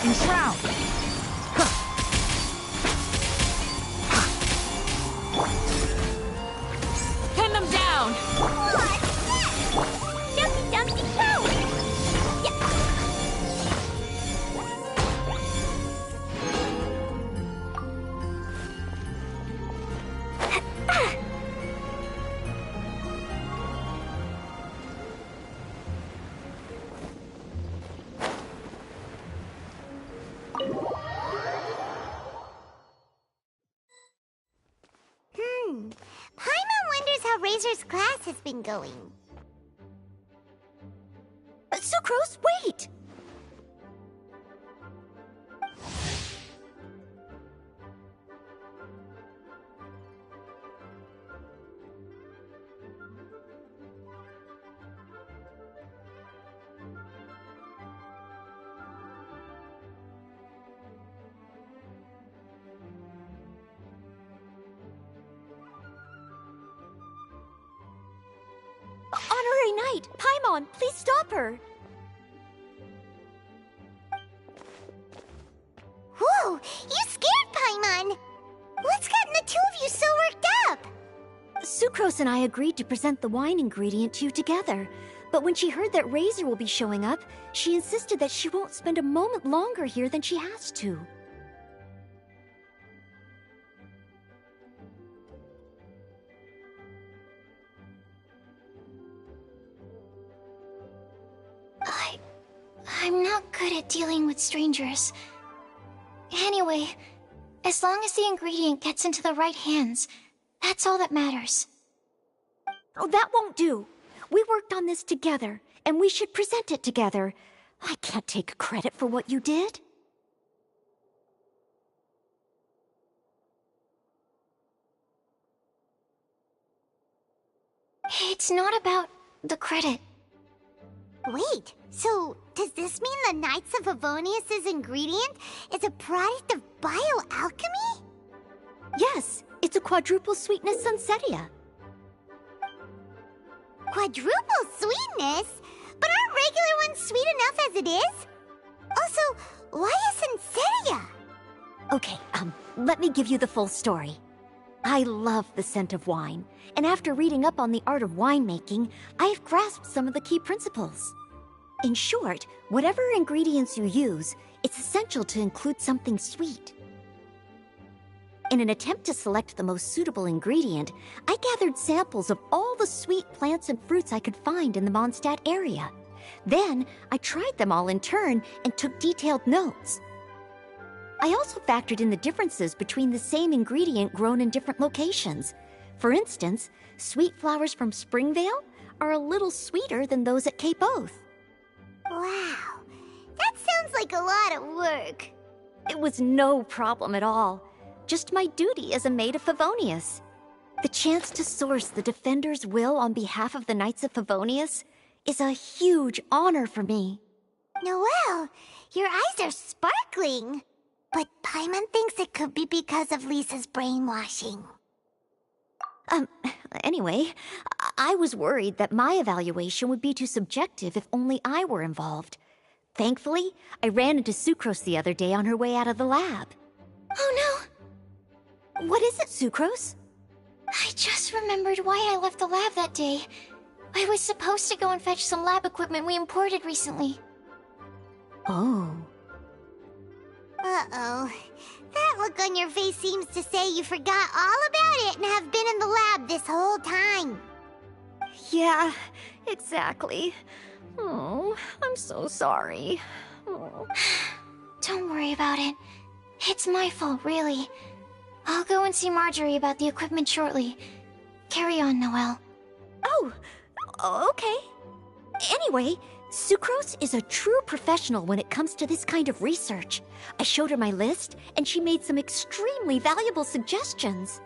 Enshroud! Pin them down! Jumpy, jumpy, go! Paimon wonders how Razor's class has been going. Sucrose, wait! Honorary Knight, Paimon, please stop her! Whoa, you scared Paimon! What's gotten the two of you so worked up? Sucrose and I agreed to present the wine ingredient to you together, but when she heard that Razor will be showing up, she insisted that she won't spend a moment longer here than she has to. I'm not good at dealing with strangers. Anyway, as long as the ingredient gets into the right hands, that's all that matters. Oh, that won't do. We worked on this together, and we should present it together. I can't take credit for what you did. It's not about the credit. Wait, so does this mean the Knights of Favonius' ingredient is a product of bioalchemy? Yes, it's a quadruple sweetness sunsetia. Quadruple sweetness? But aren't regular ones sweet enough as it is? Also, why a sunsetia? Okay, let me give you the full story. I love the scent of wine, and after reading up on the art of winemaking, I have grasped some of the key principles. In short, whatever ingredients you use, it's essential to include something sweet. In an attempt to select the most suitable ingredient, I gathered samples of all the sweet plants and fruits I could find in the Mondstadt area. Then, I tried them all in turn and took detailed notes. I also factored in the differences between the same ingredient grown in different locations. For instance, sweet flowers from Springvale are a little sweeter than those at Cape Oath. Wow, that sounds like a lot of work. It was no problem at all. Just my duty as a maid of Favonius. The chance to source the Defender's will on behalf of the Knights of Favonius is a huge honor for me. Noelle, your eyes are sparkling. But Paimon thinks it could be because of Lisa's brainwashing. Anyway, I was worried that my evaluation would be too subjective if only I were involved. Thankfully, I ran into Sucrose the other day on her way out of the lab. Oh no! What is it, Sucrose? I just remembered why I left the lab that day. I was supposed to go and fetch some lab equipment we imported recently. Oh. Uh-oh. That look on your face seems to say you forgot all about it and have been in the lab this whole time. Yeah, exactly. Oh, I'm so sorry. Oh. Don't worry about it. It's my fault, really. I'll go and see Marjorie about the equipment shortly. Carry on, Noelle. Oh, okay. Anyway, Sucrose is a true professional when it comes to this kind of research. I showed her my list, and she made some extremely valuable suggestions.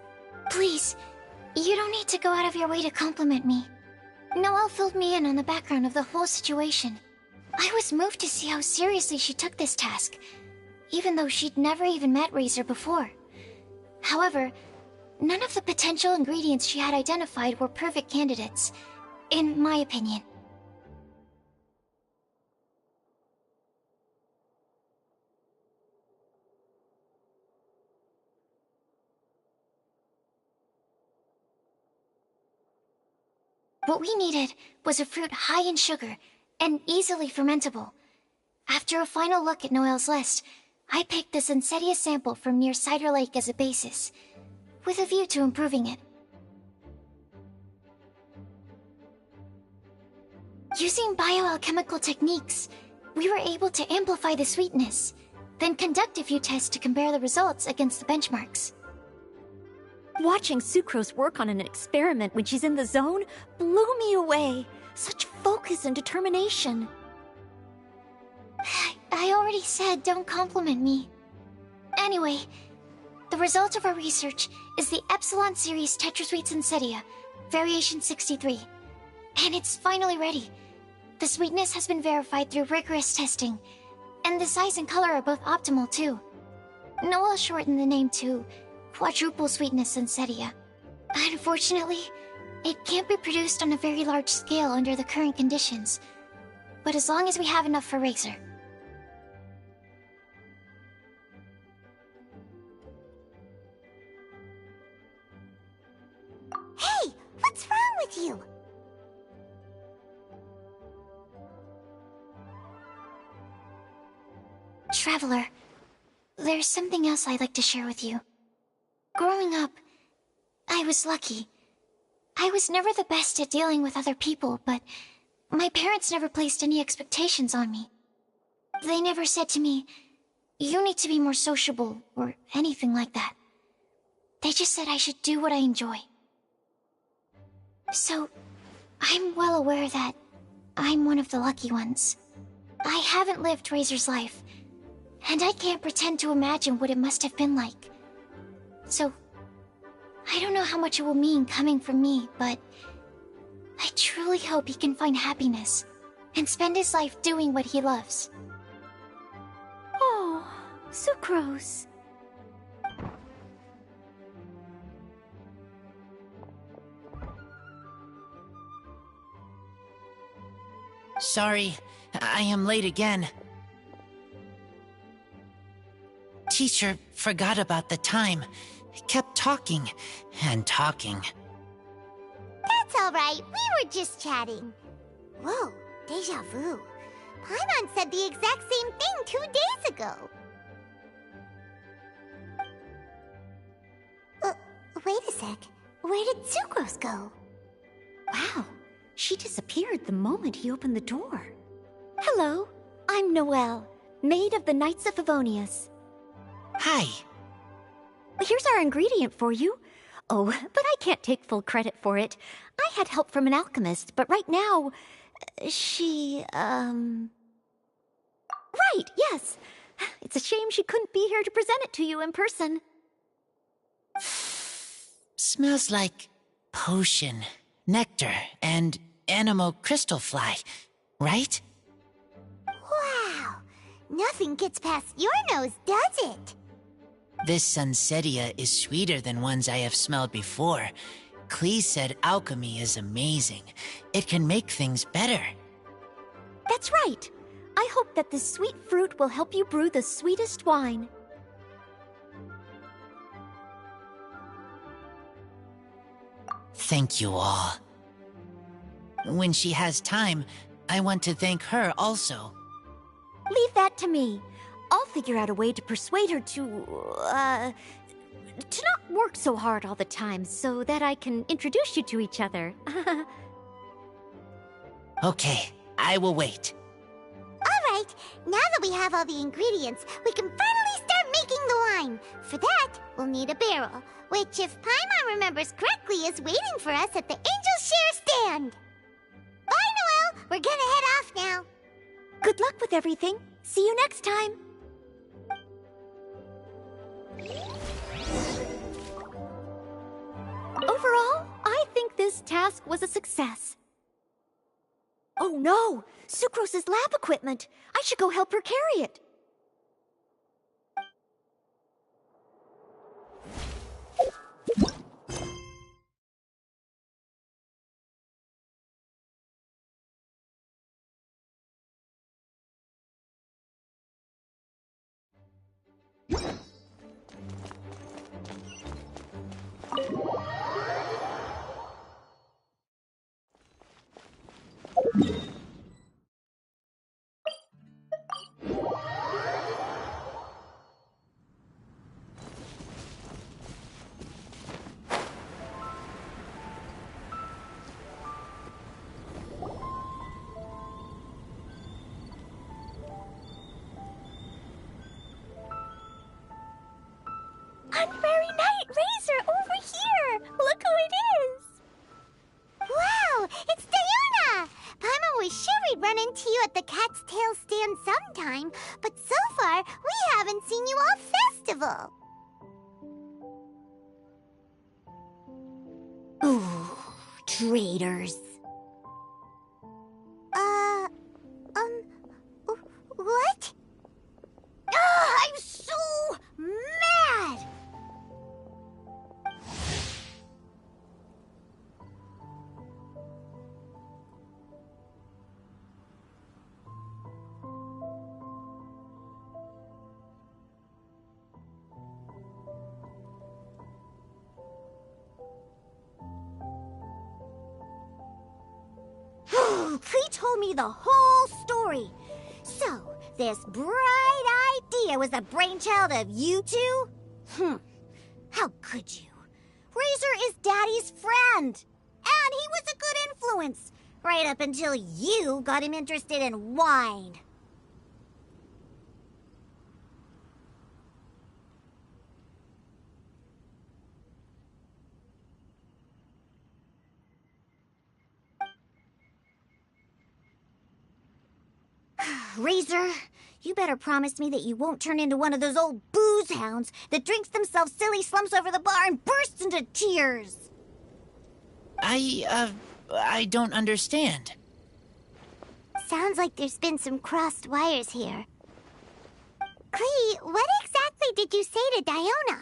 Please, you don't need to go out of your way to compliment me. Noelle filled me in on the background of the whole situation. I was moved to see how seriously she took this task, even though she'd never even met Razor before. However, none of the potential ingredients she had identified were perfect candidates, in my opinion. What we needed was a fruit high in sugar and easily fermentable. After a final look at Noelle's list, I picked the Sensetia sample from near Cider Lake as a basis, with a view to improving it. Using bioalchemical techniques, we were able to amplify the sweetness, then conduct a few tests to compare the results against the benchmarks. Watching Sucrose work on an experiment when she's in the zone blew me away. Such focus and determination. I already said don't compliment me. Anyway, the result of our research is the Epsilon Series Tetrasweet Sensetia, Variation 63. And it's finally ready. The sweetness has been verified through rigorous testing, and the size and color are both optimal too. Noelle shortened the name to Quadruple Sweetness Sensetia. Unfortunately, it can't be produced on a very large scale under the current conditions, but as long as we have enough for Razor. Hey, what's wrong with you? Traveler, there's something else I'd like to share with you. Growing up, I was lucky. I was never the best at dealing with other people, but my parents never placed any expectations on me. They never said to me, "You need to be more sociable," or anything like that. They just said I should do what I enjoy. So, I'm well aware that I'm one of the lucky ones. I haven't lived Razor's life, and I can't pretend to imagine what it must have been like. So, I don't know how much it will mean coming from me, but I truly hope he can find happiness and spend his life doing what he loves. Oh, Sucrose. Sorry, I am late again. Teacher forgot about the time. Kept talking and talking. That's alright, we were just chatting. Whoa, deja vu. Paimon said the exact same thing 2 days ago. Wait a sec. Where did Sucrose go? Wow, she disappeared the moment he opened the door. Hello, I'm Noelle, maid of the Knights of Favonius. Hi. Here's our ingredient for you. Oh, but I can't take full credit for it. I had help from an alchemist, but right now, she, Right, yes. It's a shame she couldn't be here to present it to you in person. Smells like potion, nectar, and animal crystal fly, right? Wow, nothing gets past your nose, does it? This Sunsetia is sweeter than ones I have smelled before. Clee said alchemy is amazing. It can make things better. That's right. I hope that this sweet fruit will help you brew the sweetest wine. Thank you all. When she has time, I want to thank her also. Leave that to me. I'll figure out a way to persuade her to not work so hard all the time so that I can introduce you to each other. Okay, I will wait. Alright, now that we have all the ingredients, we can finally start making making the wine. For that, we'll need a barrel, which, if Paimon remembers correctly, is waiting for us at the Angel Share stand. Bye, Noelle! We're gonna head off now. Good luck with everything. See you next time. Overall, I think this task was a success. Oh no! Sucrose's lab equipment! I should go help her carry it. Honorary Knight Razor over here! Look who it is! Wow, it's Diona! Paimon was sure we'd run into you at the Cat's Tail stand sometime, but so far, we haven't seen you all festival. Ooh, traitors. What? I'm so mad! Klee told me the whole story. So, this bright idea was the brainchild of you two? How could you? Razor is Daddy's friend. And he was a good influence. Right up until you got him interested in wine. Razor, you better promise me that you won't turn into one of those old booze hounds that drinks themselves silly, slumps over the bar, and bursts into tears. I don't understand. Sounds like there's been some crossed wires here. Klee, what exactly did you say to Diona?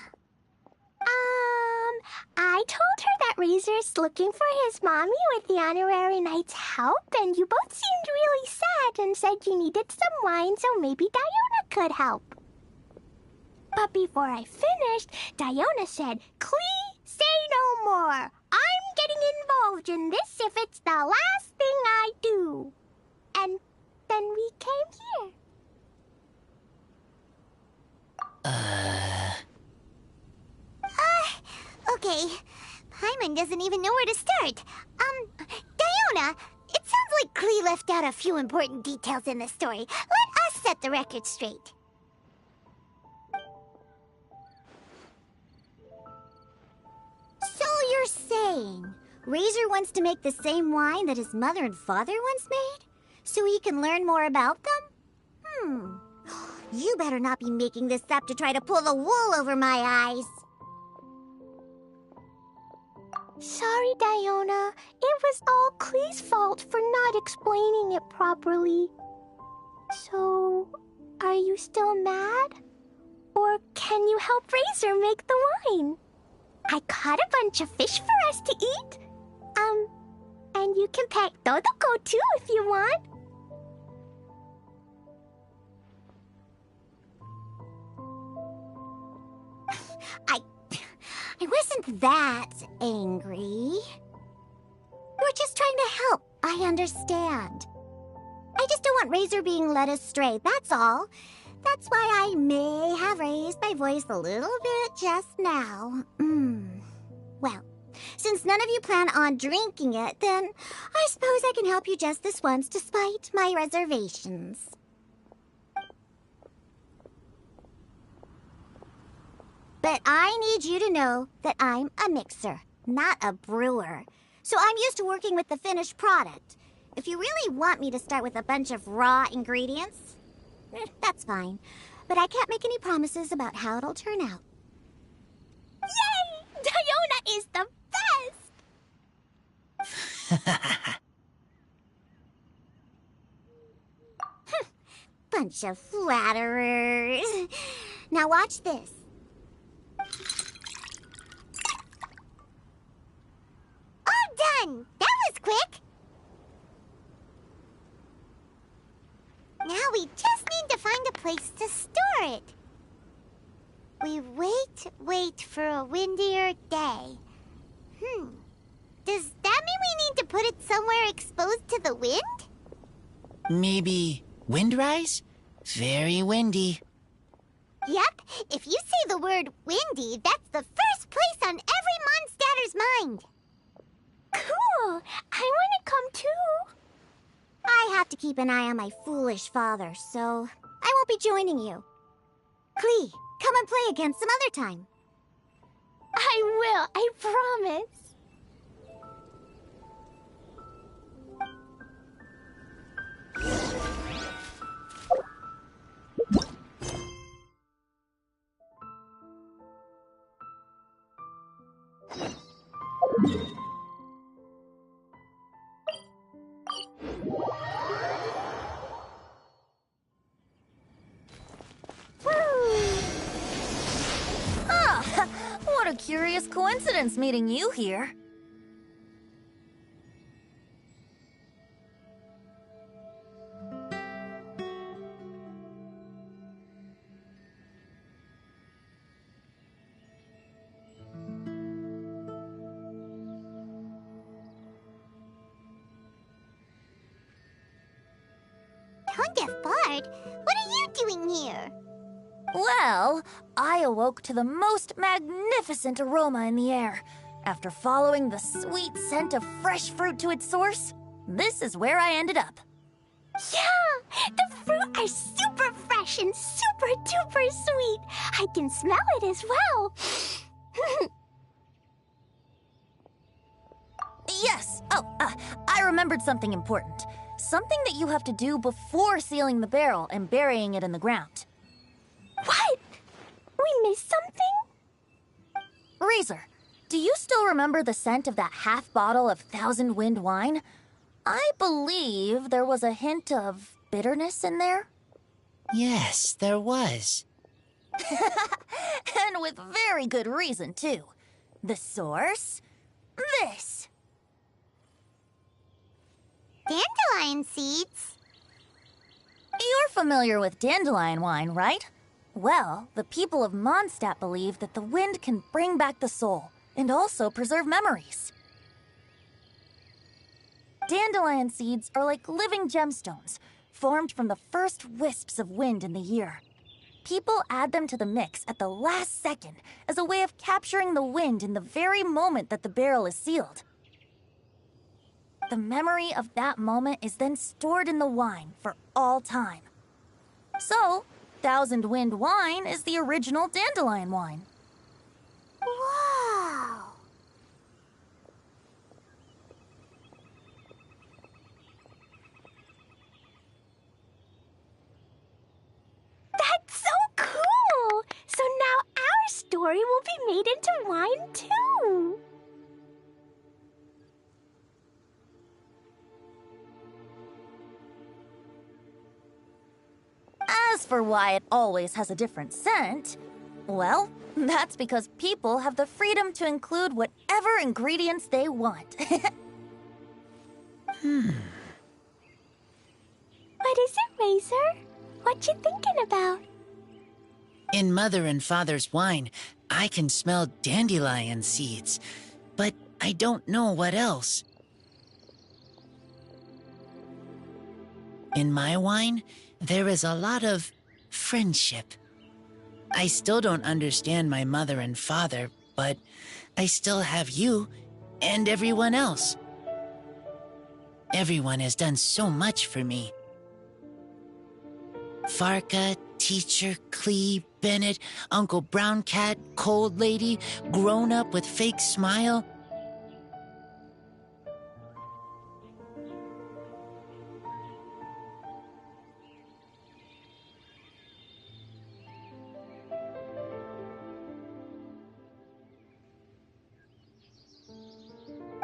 I told her that Razor's looking for his mommy with the Honorary Knight's help, and you both seemed really sad and said you needed some wine, so maybe Diona could help. But before I finished, Diona said, "Klee, say no more. I'm getting involved in this if it's the last thing I do." And then we came here. Okay. Paimon doesn't even know where to start. Diona, it sounds like Klee left out a few important details in the story. Let us set the record straight. So you're saying Razor wants to make the same wine that his mother and father once made? So he can learn more about them? You better not be making this up to try to pull the wool over my eyes. Sorry, Diona. It was all Klee's fault for not explaining it properly. So, are you still mad? Or can you help Razor make the wine? I caught a bunch of fish for us to eat. And you can pet Totoko too if you want. I wasn't that angry. We're just trying to help. I understand. I just don't want Razor being led astray, that's all. That's why I may have raised my voice a little bit just now. Well, since none of you plan on drinking it, then I suppose I can help you just this once despite my reservations. But I need you to know that I'm a mixer, not a brewer. So I'm used to working with the finished product. If you really want me to start with a bunch of raw ingredients, that's fine. But I can't make any promises about how it'll turn out. Yay! Diona is the best! Bunch of flatterers. Now watch this. All done! That was quick! Now we just need to find a place to store it. We wait for a windier day. Does that mean we need to put it somewhere exposed to the wind? Maybe windrise? Very windy. Yep, if you say the word windy, that's the first place on every Mondstatter's mind. Cool! I want to come too. I have to keep an eye on my foolish father, so I won't be joining you. Klee, come and play again some other time. I will, I promise. What a curious coincidence meeting you here. Tondefard, what are you doing here? Well, I awoke to the most magnificent aroma in the air. After following the sweet scent of fresh fruit to its source, this is where I ended up. Yeah! The fruit are super fresh and super duper sweet. I can smell it as well. Yes! I remembered something important. Something that you have to do before sealing the barrel and burying it in the ground. What? We missed something? Razor, do you still remember the scent of that half bottle of Thousand Wind wine? I believe there was a hint of bitterness in there. Yes, there was. And with very good reason, too. The source? This. Dandelion seeds? You're familiar with dandelion wine, right? Well, the people of Mondstadt believe that the wind can bring back the soul and also preserve memories. Dandelion seeds are like living gemstones, formed from the first wisps of wind in the year. People add them to the mix at the last second as a way of capturing the wind in the very moment that the barrel is sealed. The memory of that moment is then stored in the wine for all time. So, Thousand Wind wine is the original dandelion wine. Wow! That's so cool! So now our story will be made into wine too. As for why it always has a different scent, well, that's because people have the freedom to include whatever ingredients they want. What is it, Razor? What you thinking about? In Mother and Father's wine, I can smell dandelion seeds, but I don't know what else. In my wine, there is a lot of friendship. I still don't understand my mother and father, but I still have you and everyone else. Everyone has done so much for me. Farka, Teacher, Clee, Bennett, Uncle Brown Cat, Cold Lady, grown up with fake smile.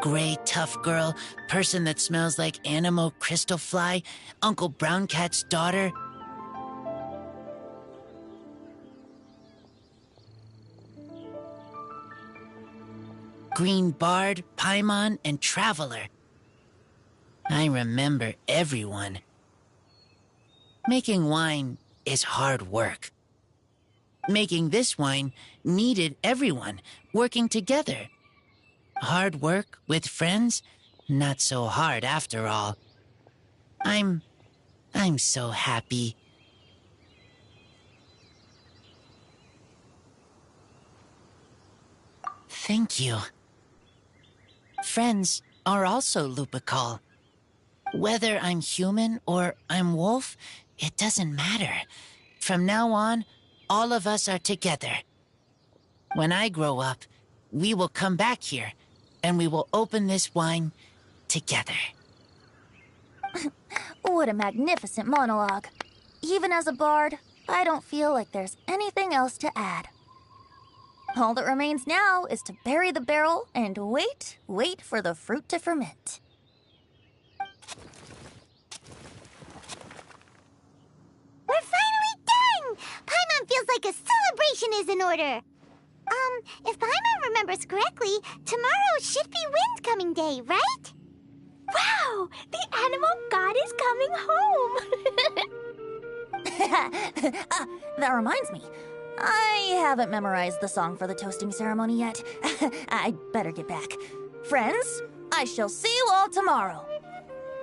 Gray, tough girl, person that smells like Animo Crystal Fly, Uncle Brown Cat's daughter. Green Bard, Paimon, and Traveler. I remember everyone. Making wine is hard work. Making this wine needed everyone working together. Hard work with friends? Not so hard after all. I'm so happy. Thank you. Friends are also Lupical. Whether I'm human or I'm wolf, it doesn't matter. From now on, all of us are together. When I grow up, we will come back here, and we will open this wine together. What a magnificent monologue. Even as a bard, I don't feel like there's anything else to add. All that remains now is to bury the barrel and wait for the fruit to ferment. We're finally done! Paimon feels like a celebration is in order. If Paimon remembers correctly, tomorrow should be Windcoming Day, right? Wow! The animal god is coming home! That reminds me. I haven't memorized the song for the toasting ceremony yet. I'd better get back. Friends, I shall see you all tomorrow.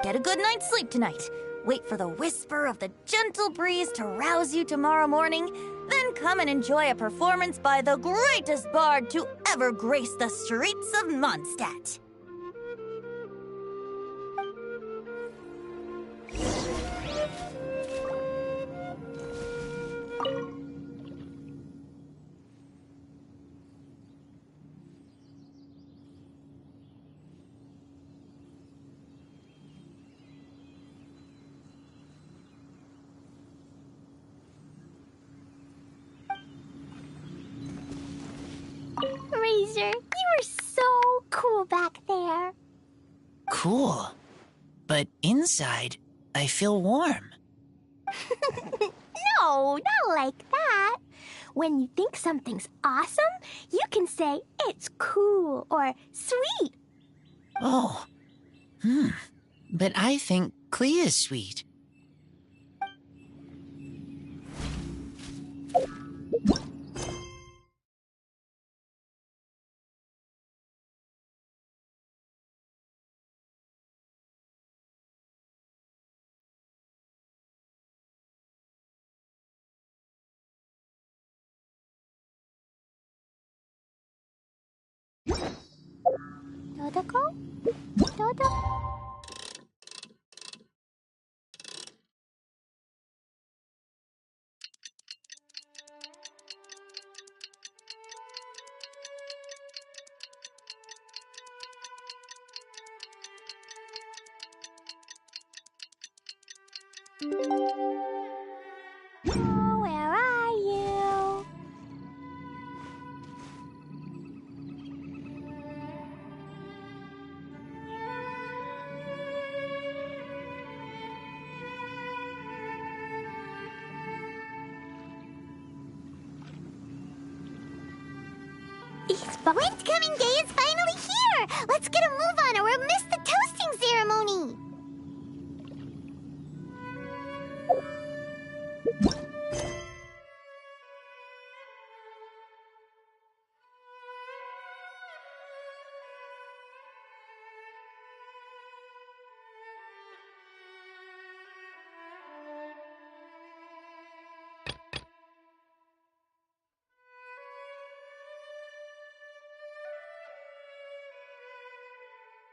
Get a good night's sleep tonight. Wait for the whisper of the gentle breeze to rouse you tomorrow morning. Then come and enjoy a performance by the greatest bard to ever grace the streets of Mondstadt. Razor, you were so cool back there. Cool. But inside, I feel warm. No, not like that. When you think something's awesome, you can say it's cool or sweet. Oh. But I think Clee is sweet. Dodoko? Dodo? Oh, where are you? Windcoming Day is finally here! Let's get a move on or we'll miss the toasting ceremony!